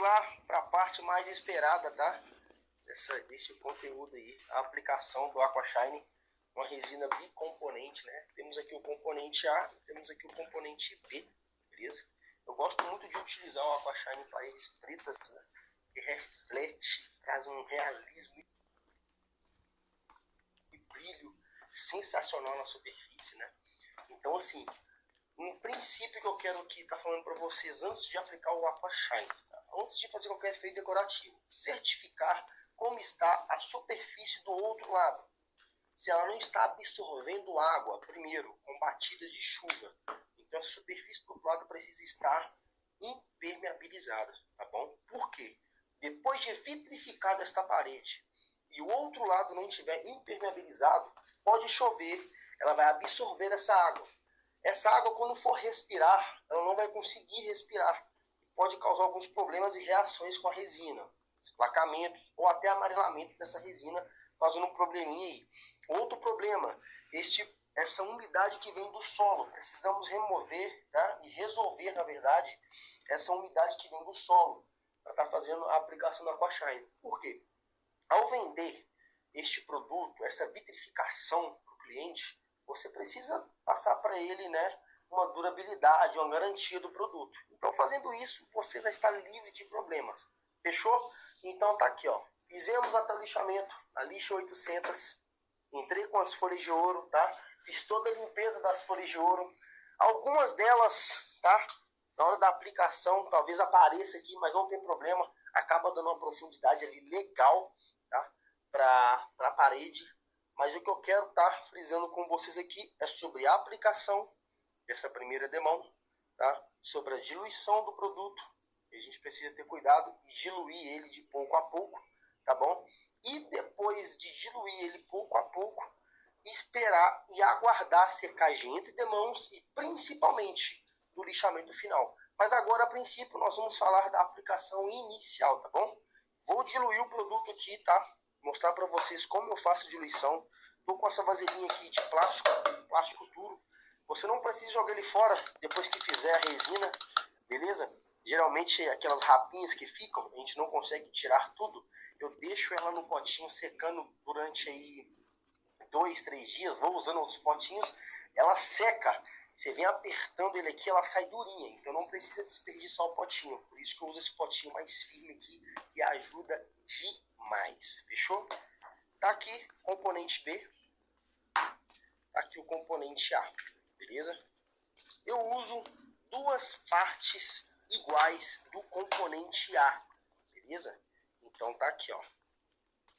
lá para a parte mais esperada, tá? Desse conteúdo aí, a aplicação do Aquashine, uma resina bicomponente, né? Temos aqui o componente A, temos aqui o componente B, beleza? Eu gosto muito de utilizar o Aquashine em paredes pretas, né? Que reflete, traz um realismo e brilho sensacional na superfície, né? Então, assim, um princípio que eu quero aqui estar falando para vocês antes de aplicar o Aquashine, tá? Antes de fazer qualquer efeito decorativo, certificar como está a superfície do outro lado. Se ela não está absorvendo água, primeiro, com batidas de chuva, então a superfície do outro lado precisa estar impermeabilizada, tá bom? Por quê? Depois de vitrificada esta parede e o outro lado não estiver impermeabilizado, pode chover, ela vai absorver essa água. Essa água, quando for respirar, ela não vai conseguir respirar. Pode causar alguns problemas e reações com a resina, esplacamentos ou até amarelamento dessa resina, causando um probleminha aí. Outro problema, essa umidade que vem do solo. Precisamos remover, tá? E resolver, na verdade, essa umidade que vem do solo para estar fazendo a aplicação da Aquashine. Por quê? Ao vender este produto, essa vitrificação para o cliente, você precisa passar para ele, né, uma durabilidade, uma garantia do produto. Então, fazendo isso, você vai estar livre de problemas. Fechou? Então, tá aqui, ó. Fizemos até o lixamento, a lixa 800. Entrei com as folhas de ouro, tá? Fiz toda a limpeza das folhas de ouro. Algumas delas, tá? Na hora da aplicação, talvez apareça aqui, mas não tem problema. Acaba dando uma profundidade ali legal, tá? Para a parede. Mas o que eu quero estar frisando com vocês aqui é sobre a aplicação dessa primeira demão, tá? Sobre a diluição do produto. A gente precisa ter cuidado e diluir ele de pouco a pouco, tá bom? E depois de diluir ele pouco a pouco, esperar e aguardar secagem entre demãos e principalmente do lixamento final. Mas agora, a princípio, nós vamos falar da aplicação inicial, tá bom? Vou diluir o produto aqui, tá? Mostrar para vocês como eu faço a diluição. Tô com essa vasilhinha aqui de plástico duro. Você não precisa jogar ele fora depois que fizer a resina, beleza? Geralmente aquelas rapinhas que ficam, a gente não consegue tirar tudo. Eu deixo ela no potinho secando durante aí 2, 3 dias, vou usando outros potinhos, ela seca. Você vem apertando ele aqui, ela sai durinha, então não precisa desperdiçar o potinho. Por isso que eu uso esse potinho mais firme aqui e ajuda demais, fechou? Tá aqui componente B, tá aqui o componente A, beleza? Eu uso duas partes iguais do componente A, beleza? Então tá aqui, ó,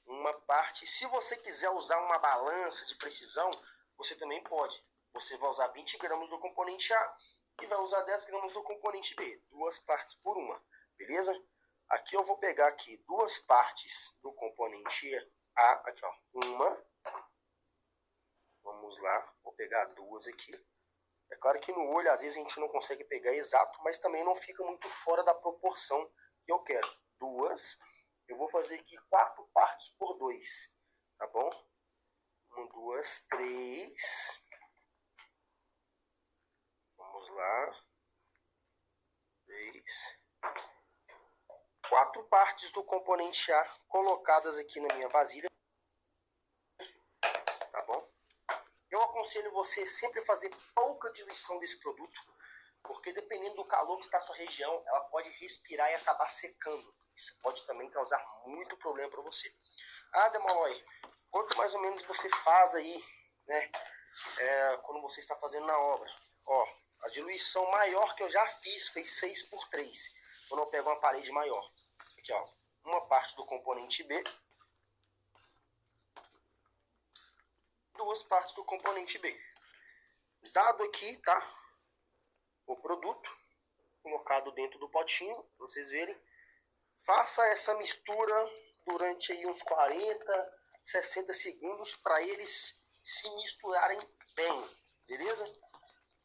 uma parte. Se você quiser usar uma balança de precisão, você também pode. Você vai usar 20 gramas do componente A e vai usar 10 gramas do componente B, duas partes por uma, beleza? Aqui eu vou pegar aqui duas partes do componente A, aqui ó, uma, vamos lá, vou pegar duas aqui. É claro que no olho às vezes a gente não consegue pegar exato, mas também não fica muito fora da proporção que eu quero. Duas, eu vou fazer aqui 4 partes por 2, tá bom? 1, 2, 3. Vamos lá. 3. 4 partes do componente A colocadas aqui na minha vasilha, tá bom? Eu aconselho você sempre fazer pouca diluição desse produto, porque dependendo do calor que está na sua região, ela pode respirar e acabar secando. Isso pode também causar muito problema para você. Ah, Demolói, quanto mais ou menos você faz aí, né, quando você está fazendo na obra? Ó, a diluição maior que eu já fiz foi 6x3, quando eu pego uma parede maior. Aqui, ó, uma parte do componente B, duas partes do componente B. Dado aqui, tá, o produto colocado dentro do potinho, pra vocês verem, faça essa mistura durante aí uns 40, 60 segundos para eles se misturarem bem, beleza?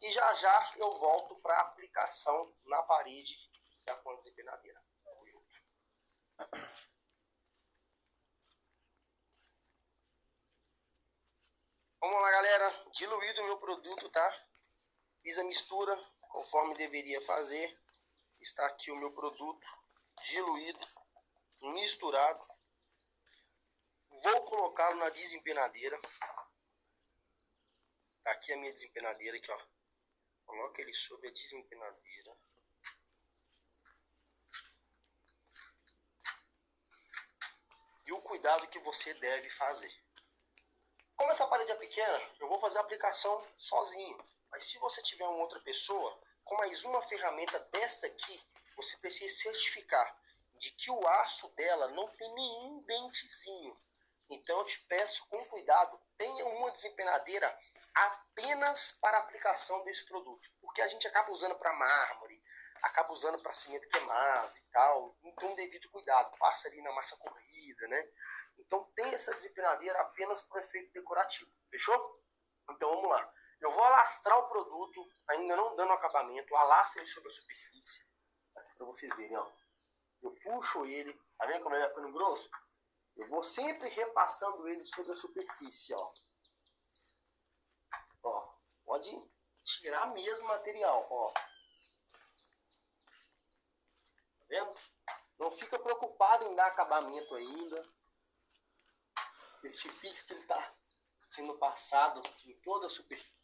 E já já eu volto para a aplicação na parede da com a desempenadeira. Vamos junto. Vamos lá, galera. Diluído o meu produto, tá? Fiz a mistura conforme deveria fazer. Está aqui o meu produto. diluído, misturado. Vou colocá-lo na desempenadeira. Tá aqui a minha desempenadeira aqui, ó. Coloca ele sobre a desempenadeira. E o cuidado que você deve fazer. Como essa parede é pequena, eu vou fazer a aplicação sozinho. Mas se você tiver uma outra pessoa, com mais uma ferramenta desta aqui, você precisa certificar de que o aço dela não tem nenhum dentezinho. Então eu te peço com cuidado, tenha uma desempenadeira apenas para a aplicação desse produto. Porque a gente acaba usando para mármore, acaba usando para cimento queimado e tal. Então devido cuidado, passa ali na massa corrida, né? Então tem essa desempenadeira apenas para efeito decorativo, fechou? Então vamos lá. Eu vou alastrar o produto, ainda não dando acabamento, alastro ele sobre a superfície, para vocês verem, ó. Eu puxo ele, tá vendo como ele vai ficando grosso? Eu vou sempre repassando ele sobre a superfície, ó. Ó, pode tirar mesmo o material, ó. Tá vendo? Não fica preocupado em dar acabamento ainda. Certifique que ele está sendo passado em toda a superfície.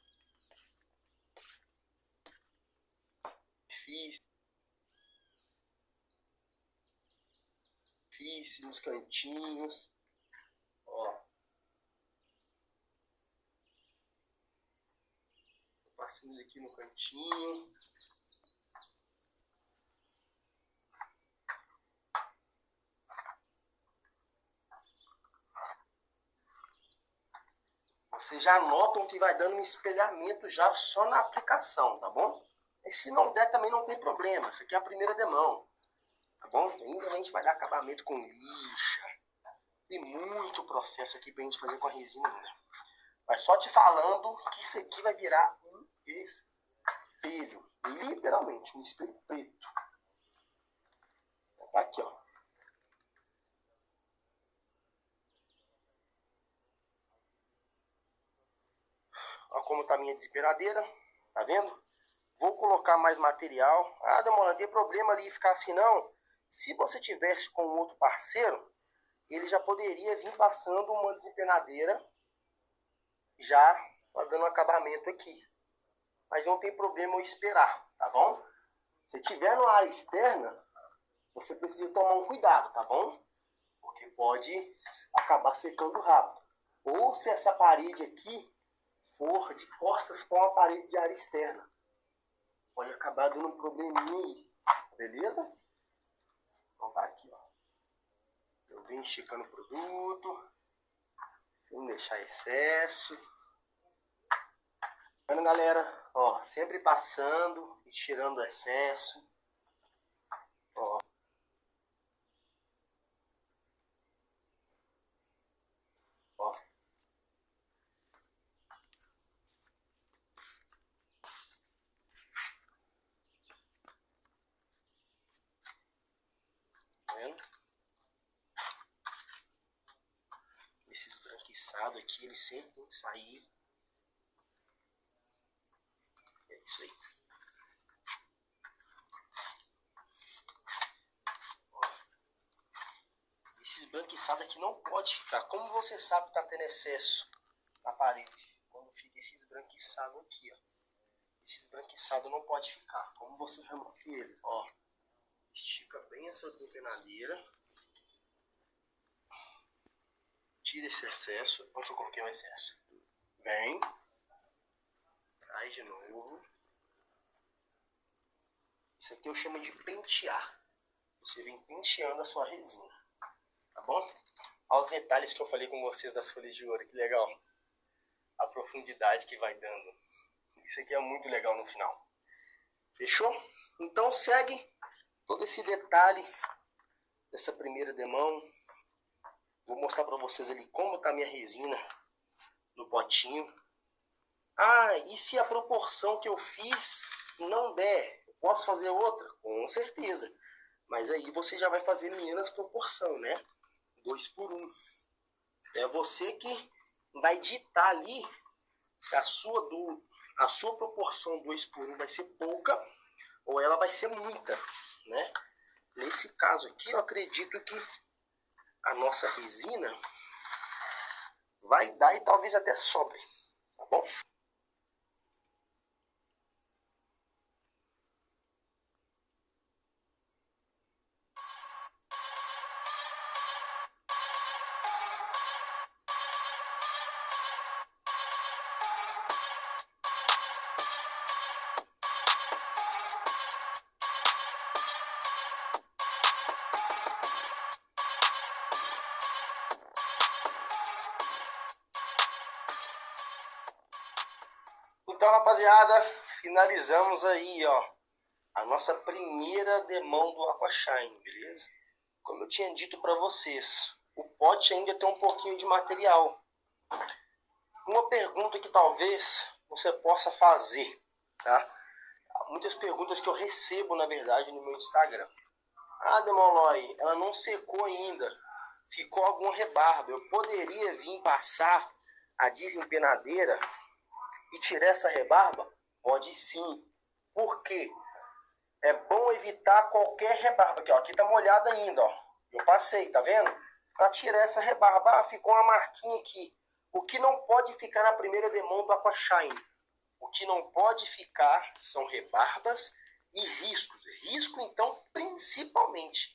Nos cantinhos, ó. Passando aqui no cantinho. Vocês já notam que vai dando um espelhamento já só na aplicação, tá bom? E se não der também não tem problema, essa aqui é a primeira demão, tá bom? Ainda a gente vai dar acabamento com lixa. Tem muito processo aqui pra gente fazer com a resina ainda. Mas só te falando que isso aqui vai virar um espelho. Literalmente, um espelho preto. Tá aqui, ó. Olha como tá a minha desesperadeira. Tá vendo? Vou colocar mais material. Ah, Demora, não tem problema ali ficar assim não. Se você tivesse com um outro parceiro, ele já poderia vir passando uma desempenadeira já dando acabamento aqui. Mas não tem problema eu esperar, tá bom? Se tiver na área externa, você precisa tomar um cuidado, tá bom? Porque pode acabar secando rápido. Ou se essa parede aqui for de costas para uma parede de área externa, pode acabar dando um probleminha aí, beleza? Então tá aqui, ó. Eu venho esticando o produto, sem deixar excesso. Vendo, galera? Ó, sempre passando e tirando o excesso. Ó. Ó. Tá vendo? Esse esbranquiçado aqui, ele sempre tem que sair. É isso aí. Ó. Esse esbranquiçado aqui não pode ficar. Como você sabe que tá tendo excesso na parede? Quando fica esse esbranquiçado aqui, ó. Esse esbranquiçado não pode ficar. Como você remove ele? Ó. Estica bem a sua desempenadeira. Tira esse excesso. Onde eu coloquei o excesso? Vem. Traz de novo. Isso aqui eu chamo de pentear. Você vem penteando a sua resina. Tá bom? Olha os detalhes que eu falei com vocês das folhas de ouro. Que legal. A profundidade que vai dando. Isso aqui é muito legal no final. Fechou? Então segue todo esse detalhe dessa primeira demão. Vou mostrar para vocês ali como tá a minha resina no potinho. Ah, e se a proporção que eu fiz não der, eu posso fazer outra? Com certeza. Mas aí você já vai fazer menos proporção, né? 2 por 1. É você que vai ditar ali se a sua proporção 2 por 1 vai ser pouca ou ela vai ser muita, né? Nesse caso aqui, eu acredito que a nossa resina vai dar e talvez até sobre, tá bom? Então, rapaziada, finalizamos aí, ó, a nossa primeira demão do Aquashine, beleza? Como eu tinha dito para vocês, o pote ainda tem um pouquinho de material. Uma pergunta que talvez você possa fazer, tá? Muitas perguntas que eu recebo, na verdade, no meu Instagram. Ah, Demolói, ela não secou ainda, ficou alguma rebarba. Eu poderia vir passar a desempenadeira e tirar essa rebarba? Pode sim. Por quê? É bom evitar qualquer rebarba. Aqui, ó, aqui tá molhada ainda, ó. Eu passei, tá vendo? Para tirar essa rebarba. Ah, ficou uma marquinha aqui. O que não pode ficar na primeira demão do Aquashine? O que não pode ficar são rebarbas e riscos. Risco, então, principalmente.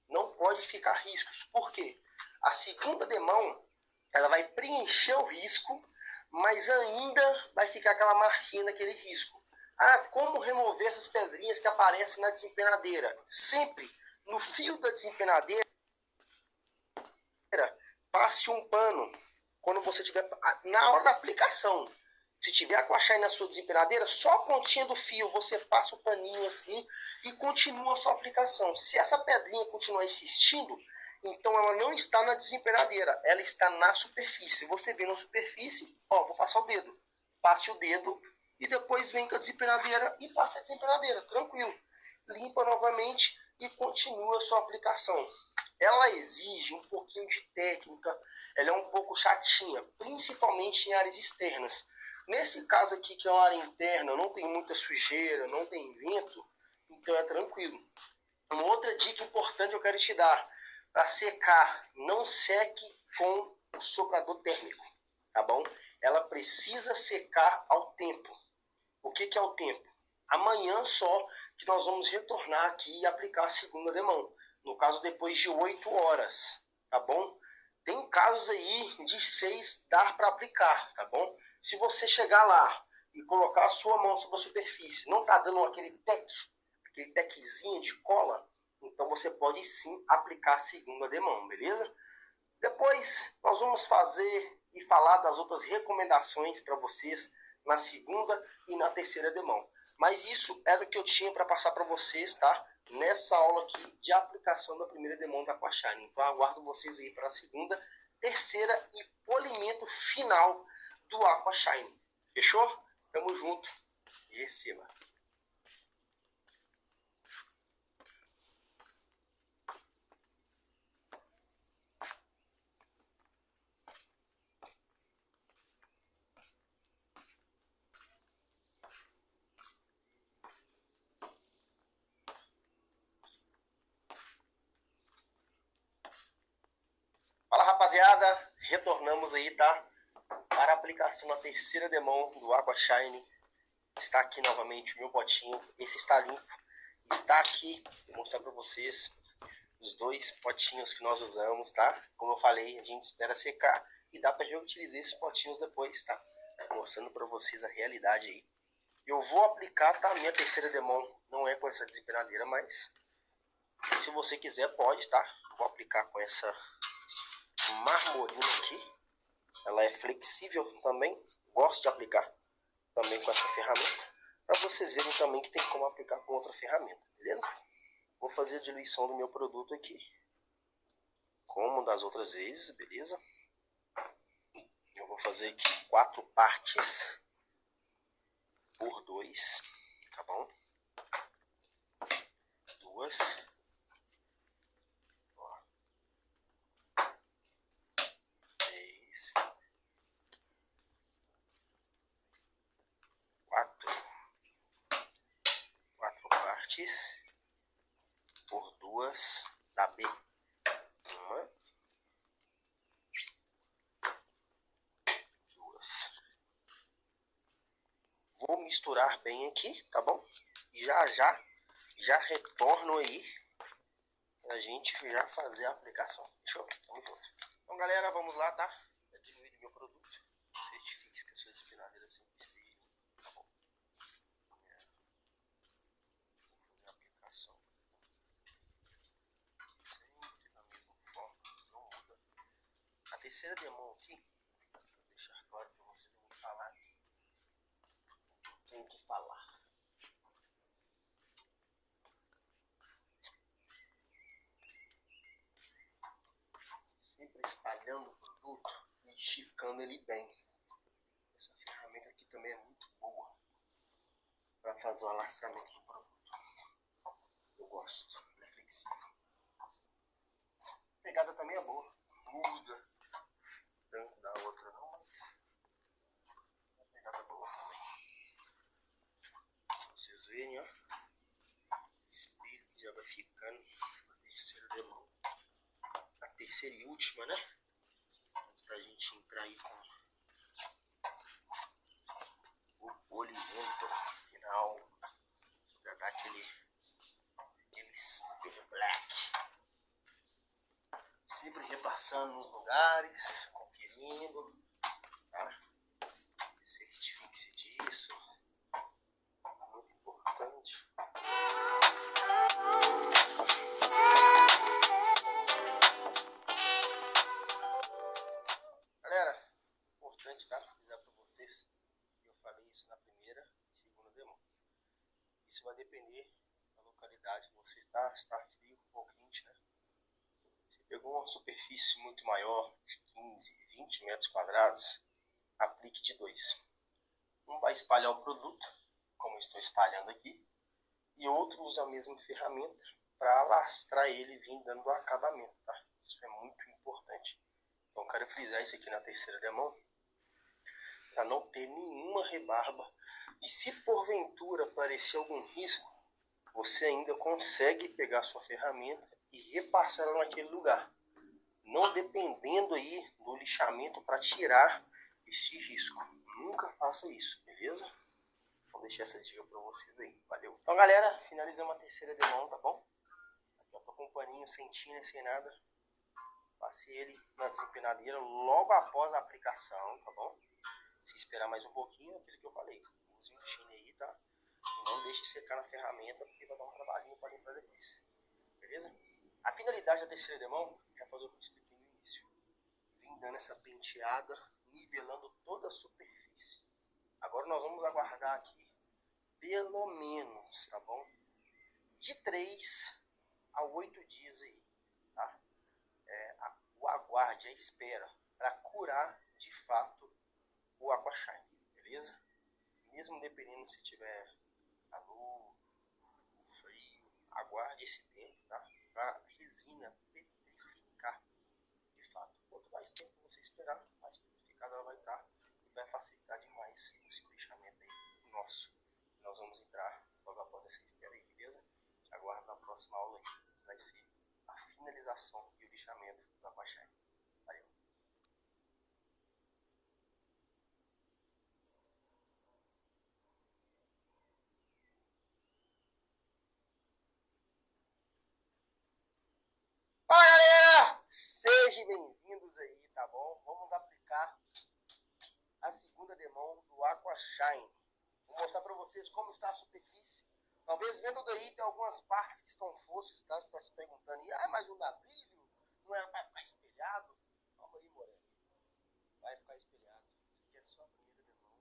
Não pode ficar riscos. Por quê? A segunda demão, ela vai preencher o risco, mas ainda vai ficar aquela marquinha naquele risco. Ah, como remover essas pedrinhas que aparecem na desempenadeira? Sempre no fio da desempenadeira, passe um pano. Quando você tiver, na hora da aplicação, se tiver Aquashine na sua desempenadeira, só a pontinha do fio, você passa o paninho assim e continua a sua aplicação. Se essa pedrinha continuar insistindo, então ela não está na desempenadeira, ela está na superfície. Você vê na superfície, ó, vou passar o dedo. Passe o dedo e depois vem com a desempenadeira e passa a desempenadeira, tranquilo. Limpa novamente e continua a sua aplicação. Ela exige um pouquinho de técnica, ela é um pouco chatinha, principalmente em áreas externas. Nesse caso aqui, que é uma área interna, não tem muita sujeira, não tem vento, então é tranquilo. Uma outra dica importante eu quero te dar, para secar, não seque com o soprador térmico, tá bom? Ela precisa secar ao tempo. O que é o tempo? Amanhã só que nós vamos retornar aqui e aplicar a segunda demão. No caso, depois de 8 horas, tá bom? Tem casos aí de 6 dar para aplicar, tá bom? Se você chegar lá e colocar a sua mão sobre a superfície, não tá dando aquele techzinho de cola, então você pode sim aplicar a segunda demão, beleza? Depois nós vamos fazer e falar das outras recomendações para vocês na segunda e na terceira demão. Mas isso era o que eu tinha para passar para vocês, tá? Nessa aula aqui de aplicação da primeira demão da Aquashine. Então aguardo vocês aí para a segunda, terceira e polimento final do Aquashine. Fechou? Tamo junto e receba. Fala, rapaziada, retornamos aí, tá? Para a aplicação na terceira demão do Aquashine. Está aqui novamente o meu potinho. Esse está limpo. Está aqui, vou mostrar para vocês os 2 potinhos que nós usamos, tá? Como eu falei, a gente espera secar e dá para reutilizar esses potinhos depois, tá? Mostrando para vocês a realidade aí. Eu vou aplicar, tá? Minha terceira demão não é com essa desempenadeira, mas se você quiser pode, tá? Vou aplicar com essa marmorina aqui. Ela é flexível também. Gosto de aplicar também com essa ferramenta. Para vocês verem também que tem como aplicar com outra ferramenta, beleza? Vou fazer a diluição do meu produto aqui, como das outras vezes, beleza? Eu vou fazer aqui 4 partes por 2, tá bom? 2. 3. 4 partes por 2. 2 da B. 1, 2. Vou misturar bem aqui, tá bom? E já retorno aí pra gente já fazer a aplicação. Fechou? Tamo junto. Então, galera, vamos lá, tá? Já diluído meu produto. Certifique que a sua espinhadeira sempre esteja. Tá bom? Vou fazer a aplicação. Sempre da mesma forma, não muda. A terceira demão aqui, pra deixar claro pra vocês, eu vou falar aqui. Tenho que falar. Sempre espalhando o produto e esticando ele bem. Essa ferramenta aqui também é muito boa para fazer o alastramento do produto. Eu gosto, ela é flexível. A pegada também é boa, muda tanto da outra não, mas a pegada é boa também. Vocês verem, ó, o espelho já vai ficando na terceira demão. A terceira e última, né? Antes da gente entrar aí com o polimento final, já dá aquele super black. Sempre repassando nos lugares, conferindo, tá? Certifique-se disso, muito importante. Galera, importante, tá? Avisar pra vocês, eu falei isso na primeira e segunda demão. Isso vai depender da localidade que você está, se está frio ou quente, né? Você pegou uma superfície muito maior, de 15, 20 metros quadrados, aplique de 2. Um vai espalhar o produto, como eu estou espalhando aqui, e outro usa a mesma ferramenta para alastrar ele vindo dando o acabamento, tá? Isso é muito importante. Então eu quero frisar isso aqui na terceira demão, para não ter nenhuma rebarba. E se porventura aparecer algum risco, você ainda consegue pegar sua ferramenta e repassar ela naquele lugar, não dependendo aí do lixamento para tirar esse risco. Nunca faça isso, beleza? Vou deixar essa dica para vocês aí, valeu? Então, galera, finalizamos a terceira demão, tá bom? Aqui eu tô com um paninho sem tinta, sem nada. Passei ele na desempenadeira logo após a aplicação, tá bom? Se esperar mais um pouquinho, aquilo que eu falei, use um chine aí, tá? E não deixe secar na ferramenta, porque vai dar um trabalhinho para limpar depois, beleza? A finalidade da terceira demão é fazer o que eu expliquei no início. Vim dando essa penteada, nivelando toda a superfície. Agora nós vamos aguardar aqui, pelo menos, tá bom? De 3 a 8 dias aí, tá? O aguarde, a espera, para curar de fato o Aquashine, beleza? Mesmo dependendo se tiver calor, frio, aguarde esse tempo, tá? Para a resina petrificar de fato. Quanto mais tempo você esperar, mais petrificada ela vai estar e vai facilitar demais o seu lixamento aí nosso. Nós vamos entrar logo após essa espera aí, beleza? Aguardo na próxima aula aí, vai ser a finalização e o lixamento do Aquashine. Valeu! Fala, galera! Sejam bem-vindos aí, tá bom? Vamos aplicar a segunda demão do Aquashine. Vou mostrar para vocês como está a superfície. Talvez vendo daí tem algumas partes que estão foscas, tá? Você está se perguntando, mas não dá brilho? Não é, vai ficar espelhado? Calma aí, Moreno. Vai ficar espelhado. Aqui é só a primeira demão.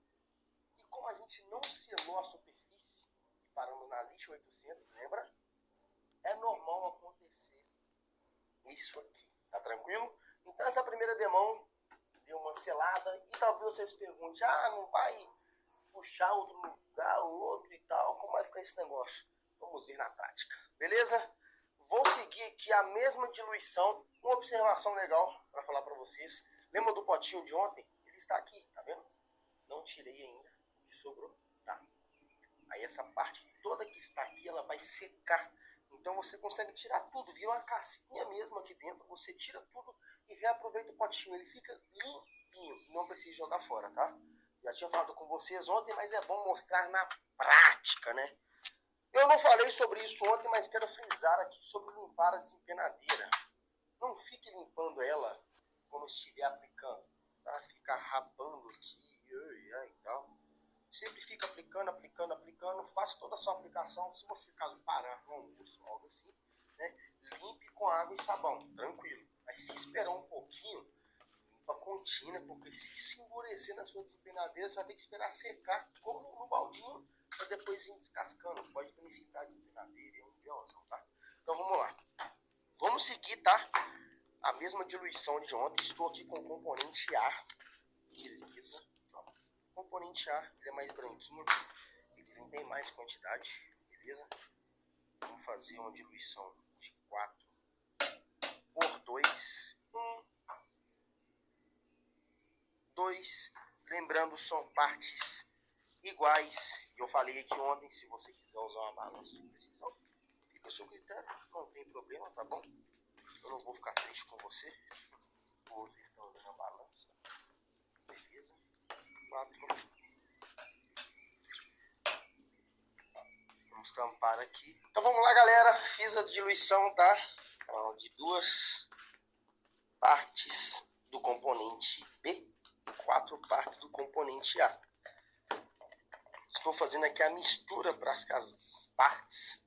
E como a gente não selou a superfície e paramos na lixa 800, lembra? É normal acontecer isso aqui, tá tranquilo? Então essa primeira demão deu uma selada e talvez você se pergunte, não vai puxar outro lugar, outro e tal, como vai ficar esse negócio? Vamos ver na prática, beleza? Vou seguir aqui a mesma diluição, uma observação legal para falar para vocês. Lembra do potinho de ontem? Ele está aqui, tá vendo? Não tirei ainda o que sobrou, tá? Aí essa parte toda que está aqui, ela vai secar. Então você consegue tirar tudo, vira uma casquinha mesmo aqui dentro, você tira tudo e reaproveita o potinho, ele fica limpinho, não precisa jogar fora, tá? Já tinha falado com vocês ontem, mas é bom mostrar na prática, né? Eu não falei sobre isso ontem, mas quero frisar aqui sobre limpar a desempenadeira. Não fique limpando ela quando estiver aplicando, tá? Ficar rapando aqui, e tal. Sempre fica aplicando, aplicando, aplicando. Faça toda a sua aplicação. Se você caso parar no almoço, algo assim, né? Limpe com água e sabão, tranquilo. Mas se esperar um pouquinho, limpa contínua, porque se endurecer na sua desempenadeira, você vai ter que esperar secar, como no baldinho, para depois vir descascando. Pode danificar a desempenadeira, é um violão, tá? Então vamos lá. Vamos seguir, tá? A mesma diluição de ontem. Estou aqui com o componente A. Beleza. O componente A, ele é mais branquinho. Ele vem bem mais quantidade. Beleza? Vamos fazer uma diluição de 4 por 2. 2. Lembrando, são partes iguais. E eu falei aqui ontem, se você quiser usar uma balança de precisão, fica ao seu critério. Não tem problema, tá bom? Eu não vou ficar triste com você. Vocês estão usando a balança. Beleza? 4. Vamos tampar aqui. Então vamos lá, galera. Fiz a diluição, tá? De 2 partes do componente B e 4 partes do componente A. Estou fazendo aqui a mistura para que as partes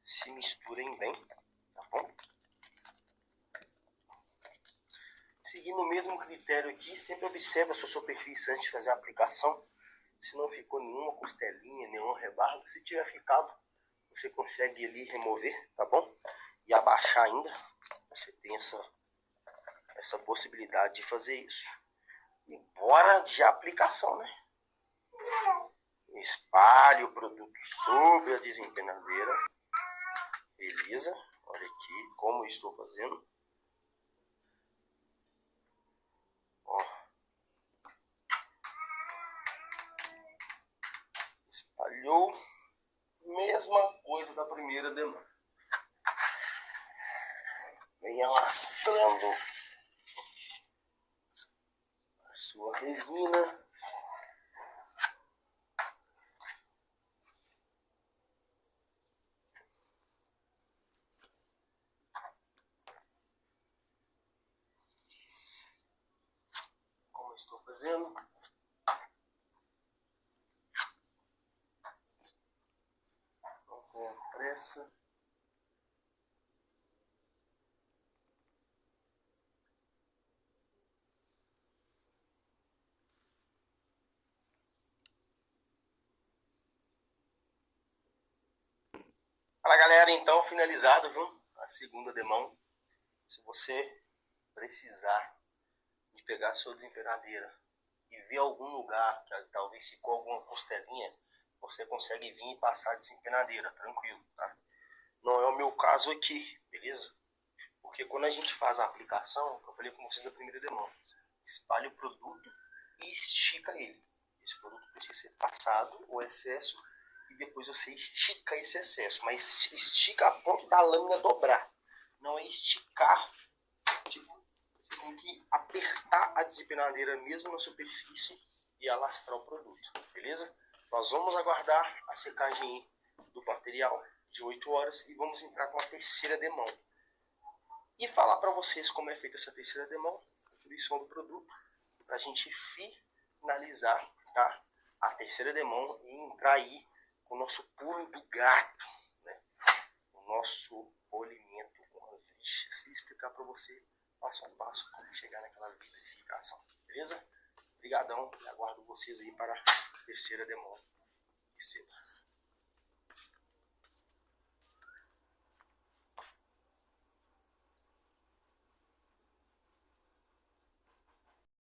se misturem bem, tá bom? Seguindo o mesmo critério aqui, sempre observe a sua superfície antes de fazer a aplicação. Se não ficou nenhuma costelinha, nenhum rebarbo, se tiver ficado, você consegue ali remover, tá bom? E abaixar ainda, você tem essa possibilidade de fazer isso. E bora de aplicação, né? Espalhe o produto sobre a desempenadeira. Beleza? Olha aqui como eu estou fazendo. Ó. Espalhou. Mesma coisa da primeira demanda. Vem alastrando a sua resina. Como eu estou fazendo. Não tenha pressa. Fala, galera, então finalizado, viu? A segunda demão. Se você precisar de pegar a sua desempenadeira e ver algum lugar que talvez ficou alguma costelinha, você consegue vir e passar a desempenadeira, tranquilo, tá? Não é o meu caso aqui, beleza? Porque quando a gente faz a aplicação, eu falei com vocês na primeira demão, espalha o produto e estica ele. Esse produto precisa ser passado, o excesso, e depois você estica esse excesso, mas estica a ponto da lâmina dobrar. Não é esticar, tipo, você tem que apertar a desempenadeira mesmo na superfície e alastrar o produto, beleza? Nós vamos aguardar a secagem do material de 8 horas e vamos entrar com a terceira demão. E falar para vocês como é feita essa terceira demão, a diluição do produto, para a gente finalizar, tá? A terceira demão e entrar aí com o nosso pulo do gato, né? O nosso polimento com as lixas. E explicar para você passo a passo como chegar naquela vitrificação, beleza? Obrigadão e aguardo vocês aí para a terceira demão. Receba.